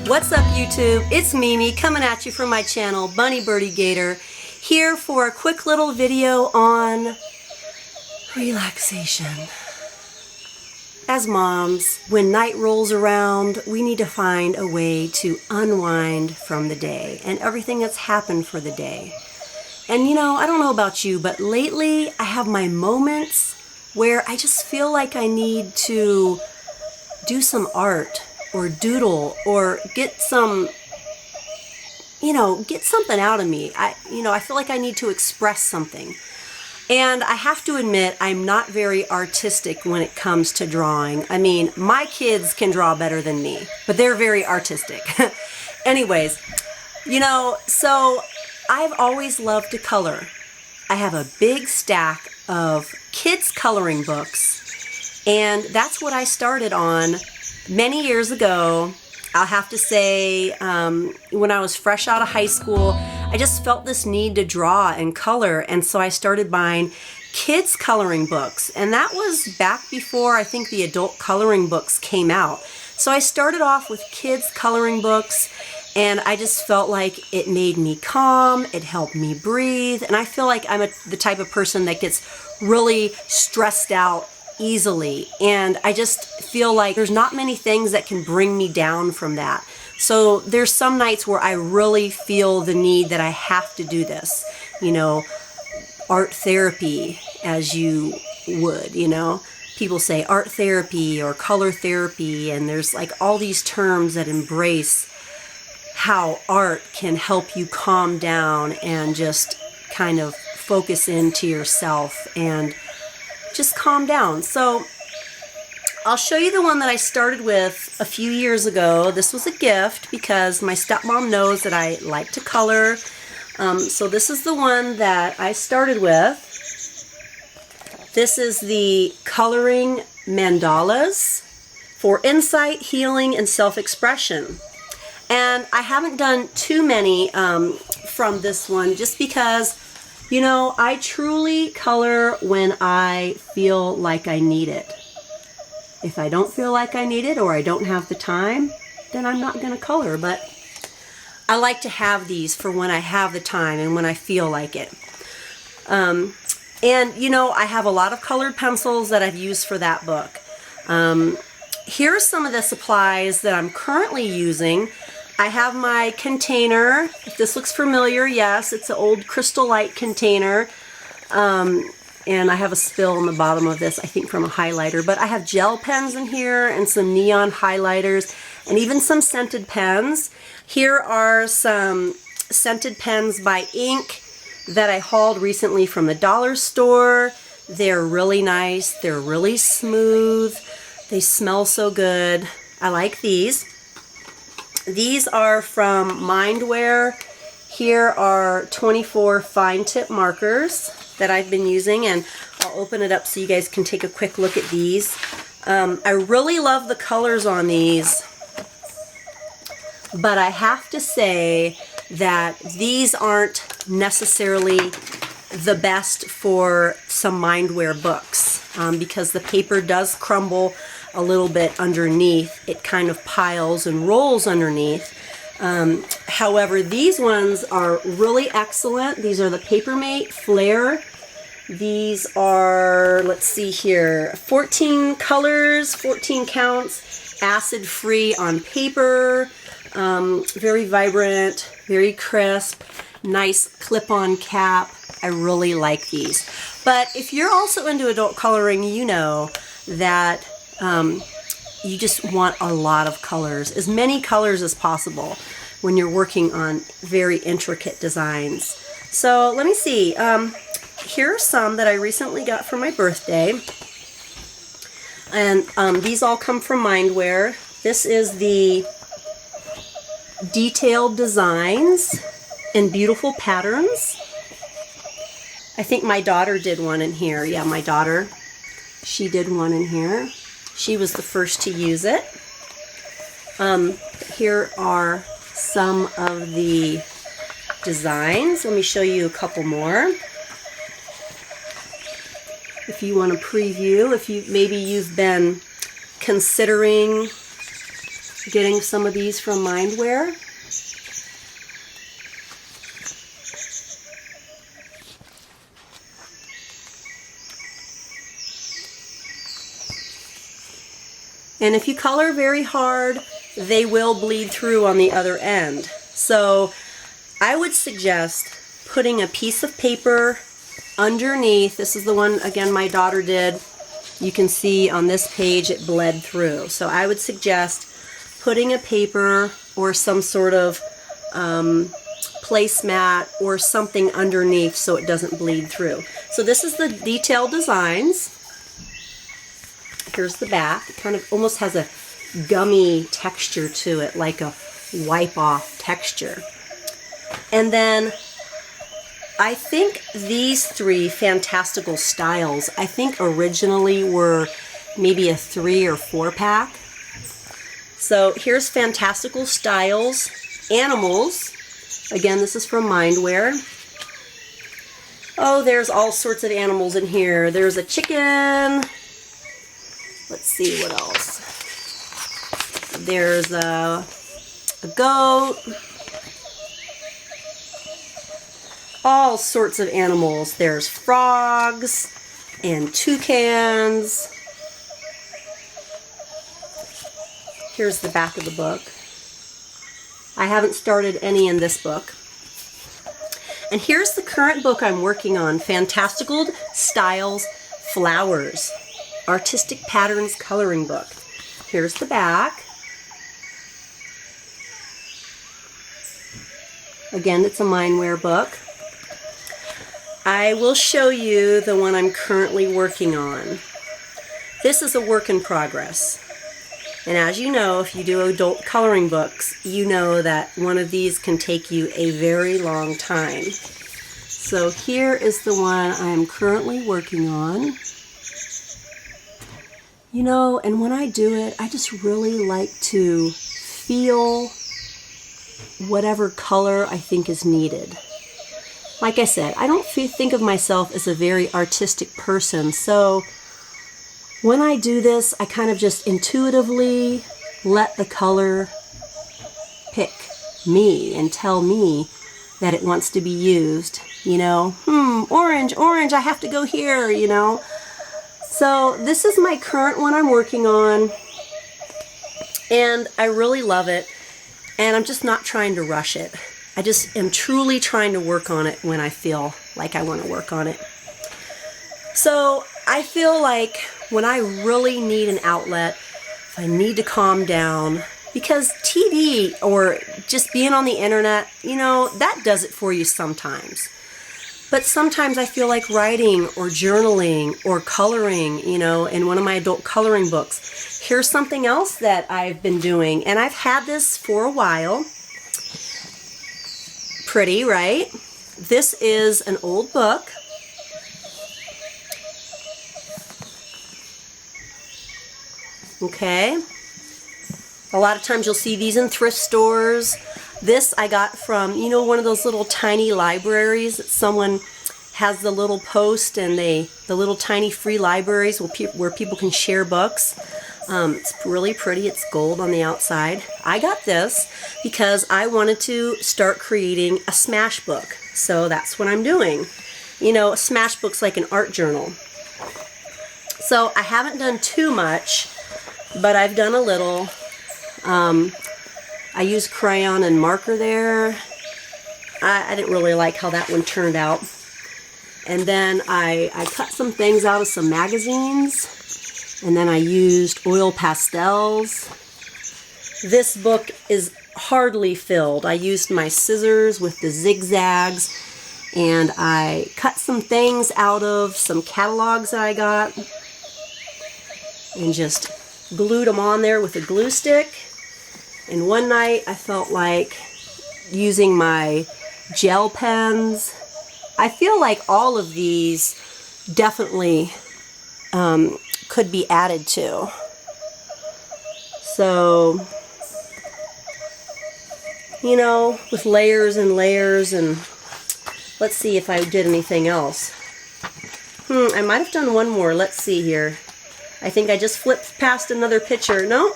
What's up, YouTube? It's Mimi coming at you from my channel, Bunny Birdy Gator, here for a quick little video on relaxation. As moms, when night rolls around, we need to find a way to unwind from the day and everything that's happened for the day. And you know, I don't know about you, but lately I have my moments where I just feel like I need to do some art or doodle or get some, get something out of me. I feel like I need to express something. And I have to admit, I'm not very artistic when it comes to drawing. I mean, my kids can draw better than me, but they're very artistic. Anyways, so I've always loved to color. I have a big stack of kids' coloring books, and that's what I started on many years ago. I'll have to say, when I was fresh out of high school, I just felt this need to draw and color, and so I started buying kids' coloring books, and that was back before I think the adult coloring books came out. So I started off with kids' coloring books, and I just felt like it made me calm, it helped me breathe, and I feel like I'm the type of person that gets really stressed out easily, and I just feel like there's not many things that can bring me down from that. So there's some nights where I really feel the need that I have to do this, art therapy, as you would, people say art therapy or color therapy, and there's like all these terms that embrace how art can help you calm down and just kind of focus into yourself and just calm down. So I'll show you the one that I started with a few years ago. This was a gift because my stepmom knows that I like to color. So this is the one that I started with. This is the Coloring Mandalas for Insight, Healing, and Self-Expression. And I haven't done too many from this one just because I truly color when I feel like I need it. If I don't feel like I need it or I don't have the time, then I'm not going to color. But I like to have these for when I have the time and when I feel like it. And I have a lot of colored pencils that I've used for that book. Here are some of the supplies that I'm currently using. I have my container. If this looks familiar, yes, it's an old Crystal Light container. And I have a spill on the bottom of this, I think from a highlighter. But I have gel pens in here and some neon highlighters and even some scented pens. Here are some scented pens by Ink that I hauled recently from the dollar store. They're really nice. They're really smooth. They smell so good. I like these. These are from Mindware. Here are 24 fine tip markers that I've been using, and I'll open it up so you guys can take a quick look at these. I really love the colors on these, but I have to say that these aren't necessarily the best for some Mindware books because the paper does crumble a little bit underneath. It kind of piles and rolls underneath. However, these ones are really excellent. These are the Papermate Flare. These are, let's see here, 14 colors, 14 counts, acid-free on paper, very vibrant, very crisp, nice clip-on cap. I really like these. But if you're also into adult coloring, you know that you just want a lot of colors, as many colors as possible when you're working on very intricate designs. So let me see. Here are some that I recently got for my birthday. And these all come from Mindware. This is the Detailed Designs and Beautiful Patterns. I think my daughter did one in here. Yeah, my daughter. She did one in here. She was the first to use it. Here are some of the designs. Let me show you a couple more. If you want to preview, if maybe you've been considering getting some of these from Mindware. And if you color very hard, they will bleed through on the other end. So I would suggest putting a piece of paper underneath. This is the one, again, my daughter did. You can see on this page it bled through. So I would suggest putting a paper or some sort of placemat or something underneath so it doesn't bleed through. So this is the detailed designs. Here's the back. It kind of almost has a gummy texture to it, like a wipe-off texture. And then I think these three fantastical styles, I think originally were maybe a 3 or 4 pack. So here's Fantastical Styles Animals. Again, this is from Mindware. Oh, there's all sorts of animals in here. There's a chicken. Let's see what else. There's a goat. All sorts of animals. There's frogs and toucans. Here's the back of the book. I haven't started any in this book. And here's the current book I'm working on, Fantastical Styles Flowers, Artistic Patterns Coloring Book. Here's the back. Again, it's a Mindware book. I will show you the one I'm currently working on. This is a work in progress. And as you know, if you do adult coloring books, you know that one of these can take you a very long time. So here is the one I am currently working on. You know, and when I do it, I just really like to feel whatever color I think is needed. Like I said, I don't think of myself as a very artistic person, so when I do this, I kind of just intuitively let the color pick me and tell me that it wants to be used. You know, orange, I have to go here, you know. So this is my current one I'm working on, and I really love it, and I'm just not trying to rush it. I just am truly trying to work on it when I feel like I want to work on it. So I feel like when I really need an outlet, if I need to calm down, because TV or just being on the internet, you know, that does it for you sometimes. But sometimes I feel like writing or journaling or coloring, you know, in one of my adult coloring books. Here's something else that I've been doing, and I've had this for a while. Pretty, right? This is an old book. Okay. A lot of times you'll see these in thrift stores. This I got from, you know, one of those little tiny libraries that someone has the little post, and the little tiny free libraries where people can share books. It's really pretty. It's gold on the outside. I got this because I wanted to start creating a smash book. So that's what I'm doing. You know, a smash book's like an art journal. So I haven't done too much, but I've done a little. I used crayon and marker there. I didn't really like how that one turned out. And then I cut some things out of some magazines. And then I used oil pastels. This book is hardly filled. I used my scissors with the zigzags, and I cut some things out of some catalogs that I got and just glued them on there with a glue stick. And one night I felt like using my gel pens. I feel like all of these definitely could be added to. So, you know, with layers and layers, and let's see if I did anything else. I might have done one more. Let's see here. I think I just flipped past another picture. No.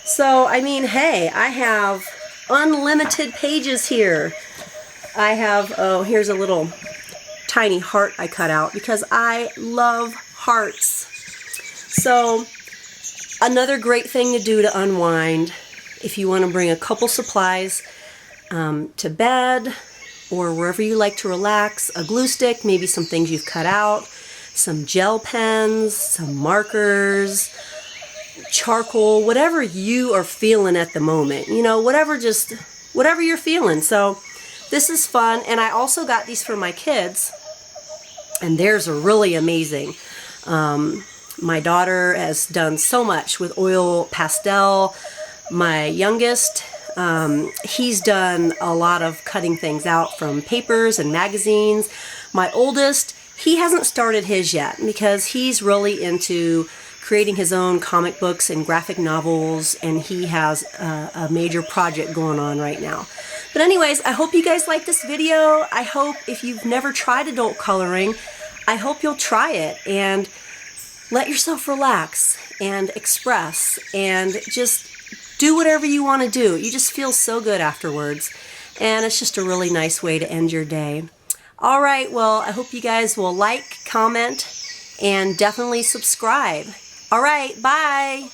So, I mean, hey, I have unlimited pages here. I have, oh, here's a little tiny heart I cut out because I love hearts. So, another great thing to do to unwind, if you want to bring a couple supplies to bed or wherever you like to relax, a glue stick, maybe some things you've cut out, some gel pens, some markers, charcoal, whatever you are feeling at the moment, you know, whatever you're feeling. So this is fun. And I also got these for my kids, and theirs are really amazing. My daughter has done so much with oil pastel. My youngest, he's done a lot of cutting things out from papers and magazines. My oldest, he hasn't started his yet because he's really into creating his own comic books and graphic novels, and he has a major project going on right now. But anyways, I hope you guys like this video. I hope if you've never tried adult coloring, I hope you'll try it and let yourself relax and express and just do whatever you want to do. You just feel so good afterwards, and it's just a really nice way to end your day. All right, well, I hope you guys will like, comment, and definitely subscribe. All right, bye.